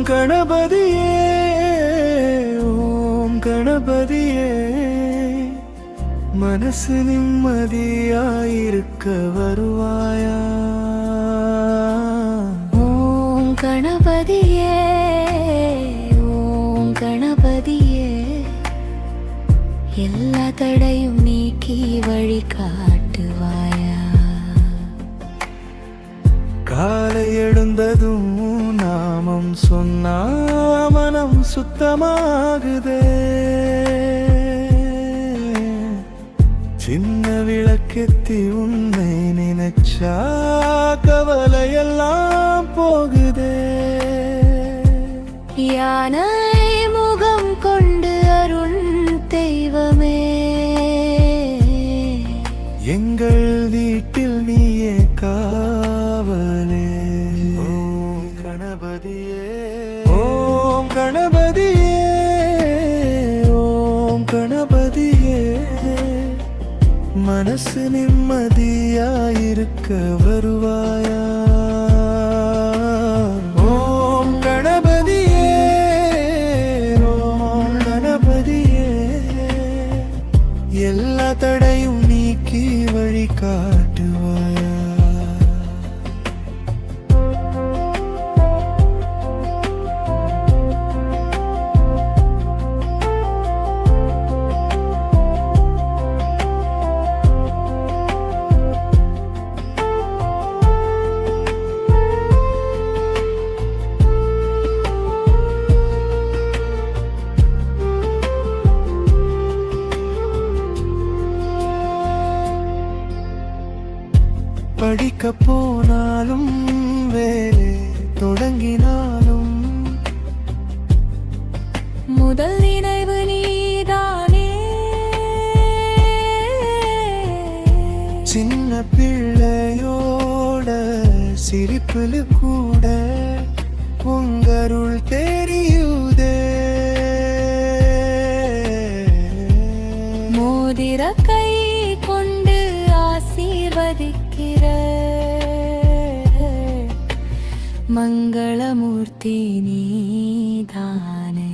கணபதியே ஓம் கணபதியே மனசு நிம்மதியாயிருக்க வருவாயா ஓம் கணபதியே ஓம் கணபதியே எல்லா தடையும் நீக்கி வழி காட்டுவாயா காலை எழுந்ததும் நாமம் சொன்னா மனம் சுத்தமாகுதே சின்ன விளக்கெத்தி உன்னை நினைச்சா கவலையெல்லாம் போகுதே யானை முகம் கொண்டு அருண் தெய்வமே எங்கள் வீட்டில் நீயே காவலே ஓம் கணபதியே ஓம் கணபதியே ஓம் கணபதியே மனசு நிம்மதியாயிருக்க வருவாயா ஓம் கணபதியே ஓம் கணபதியே எல்லா தடையும் நீக்கி வழி காட்டுவாயா படிக்க போனாலும் வேலை தொடங்கினாலும் முதல் நினைவு நீதானே சின்ன பிள்ளையோட சிரிப்பில் கூட உங்கருள் தெரியுதே மோதிர கை கொண்டு ஆசீர்வதிக்கிற மங்களமூர்த்தி நீதானே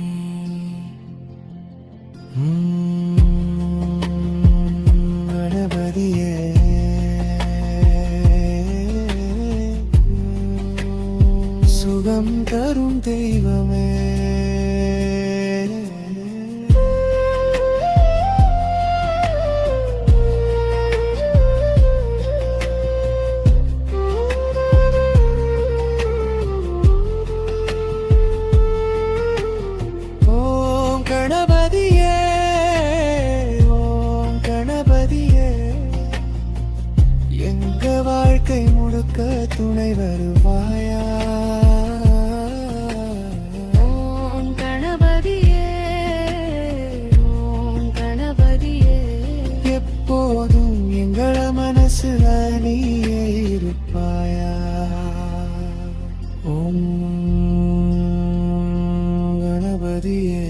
கணபதியே சுகம் தரும் தெய்வமே கணபதியே ஓம் கணபதியே எங்க வாழ்க்கை முழுக்க துணை வருவாயா ஓம் கணபதியே ஓம் கணபதியே எப்போதும் எங்கள மனசுல நீயே இருப்பாயா ஓம் கணபதியே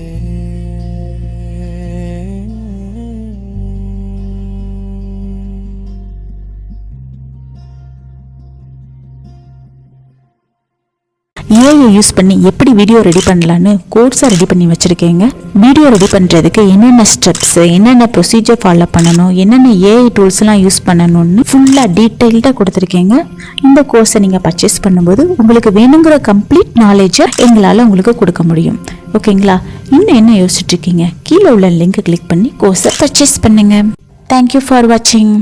ஏஐ யூஸ் பண்ணி எப்படி வீடியோ ரெடி பண்ணலான்னு கோர்ஸாக ரெடி பண்ணி வச்சுருக்கேங்க. வீடியோ ரெடி பண்ணுறதுக்கு என்னென்ன ஸ்டெப்ஸ், என்னென்ன ப்ரொசீஜர் ஃபாலோ பண்ணணும், என்னென்ன ஏஐ டூல்ஸ்லாம் யூஸ் பண்ணணும்னு ஃபுல்லாக டீட்டெயில்டாக கொடுத்துருக்கேங்க. இந்த கோர்ஸை நீங்கள் பர்ச்சேஸ் பண்ணும்போது உங்களுக்கு வேணுங்கிற கம்ப்ளீட் நாலேஜை எங்களால் உங்களுக்கு கொடுக்க முடியும். ஓகேங்களா? இன்னும் என்ன யோசிச்சுட்டு இருக்கீங்க? கீழே உள்ள லிங்க் கிளிக் பண்ணி கோர்ஸை பர்ச்சேஸ் பண்ணுங்கள். தேங்க்யூ ஃபார் வாட்சிங்.